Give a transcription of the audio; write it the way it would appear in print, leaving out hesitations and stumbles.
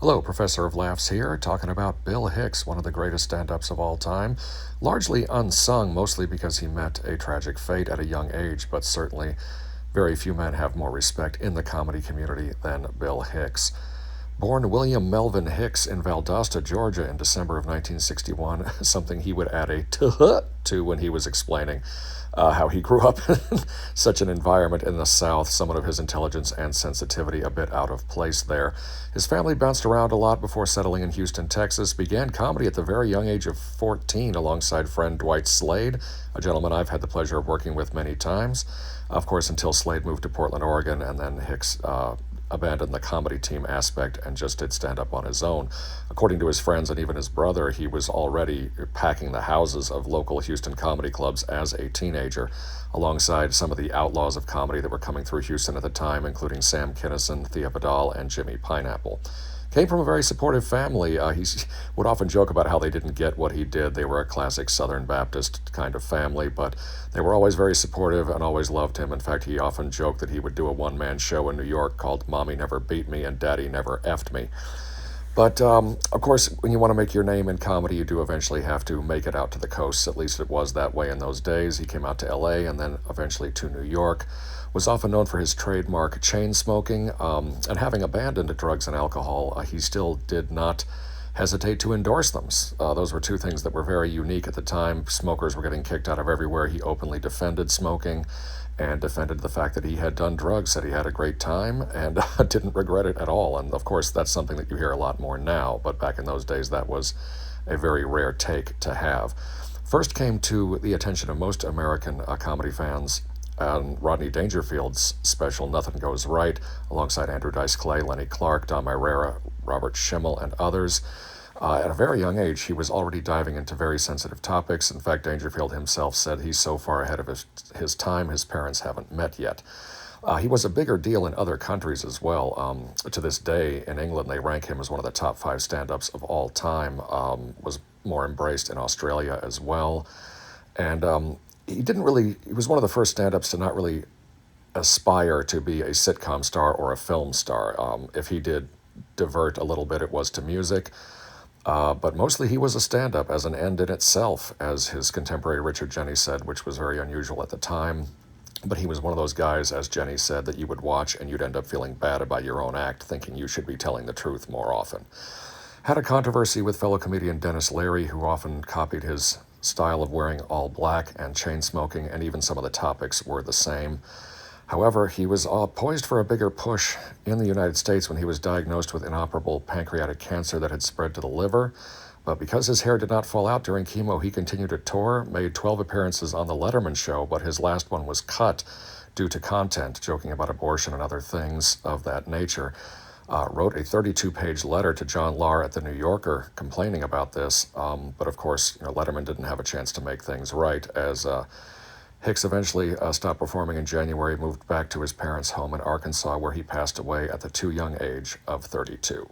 Hello, Professor of Laughs here, talking about Bill Hicks, one of the greatest stand-ups of all time. Largely unsung, mostly because he met a tragic fate at a young age, but certainly very few men have more respect in the comedy community than Bill Hicks. Born William Melvin Hicks in Valdosta, Georgia in December of 1961, something he would add a tuh to when he was explaining how he grew up in such an environment in the South, somewhat of his intelligence and sensitivity a bit out of place there. His family bounced around a lot before settling in Houston, Texas, began comedy at the very young age of 14 alongside friend Dwight Slade, a gentleman I've had the pleasure of working with many times. Of course, until Slade moved to Portland, Oregon, and then Hicks abandoned the comedy team aspect and just did stand up on his own. According to his friends and even his brother, he was already packing the houses of local Houston comedy clubs as a teenager, alongside some of the outlaws of comedy that were coming through Houston at the time, including Sam Kinison, Thea Vidal, and Jimmy Pineapple. Came from a very supportive family. He would often joke about how they didn't get what he did. They were a classic Southern Baptist kind of family, but they were always very supportive and always loved him. In fact, he often joked that he would do a one-man show in New York called Mommy Never Beat Me and Daddy Never Effed Me. But of course, when you want to make your name in comedy, you do eventually have to make it out to the coasts. At least it was that way in those days. He came out to LA and then eventually to New York. Was often known for his trademark chain smoking, and having abandoned drugs and alcohol, he still did not hesitate to endorse them. Those were two things that were very unique at the time. Smokers were getting kicked out of everywhere. He openly defended smoking and defended the fact that he had done drugs, said he had a great time, and didn't regret it at all. And of course, that's something that you hear a lot more now, but back in those days, that was a very rare take to have. First came to the attention of most American comedy fans on Rodney Dangerfield's special Nothing Goes Right, alongside Andrew Dice Clay, Lenny Clark, Don Irera, Robert Schimmel, and others. At a very young age, he was already diving into very sensitive topics. In fact, Dangerfield himself said he's so far ahead of his time, his parents haven't met yet. He was a bigger deal in other countries as well. To this day, in England, they rank him as one of the top 5 stand-ups of all time. Was more embraced in Australia as well. And he was one of the first stand-ups to not really aspire to be a sitcom star or a film star. If he did divert a little bit, it was to music. But mostly he was a stand-up as an end in itself, as his contemporary Richard Jeni said, which was very unusual at the time. But he was one of those guys, as Jeni said, that you would watch and you'd end up feeling bad about your own act, thinking you should be telling the truth more often. Had a controversy with fellow comedian Dennis Leary, who often copied his style of wearing all black and chain smoking, and even some of the topics were the same. However, he was poised for a bigger push in the United States when he was diagnosed with inoperable pancreatic cancer that had spread to the liver. But because his hair did not fall out during chemo, he continued to tour, made 12 appearances on The Letterman Show, but his last one was cut due to content, joking about abortion and other things of that nature. Wrote a 32-page letter to John Lahr at The New Yorker complaining about this, but of course, Letterman didn't have a chance to make things right, as Hicks eventually stopped performing in January, moved back to his parents' home in Arkansas, where he passed away at the too young age of 32.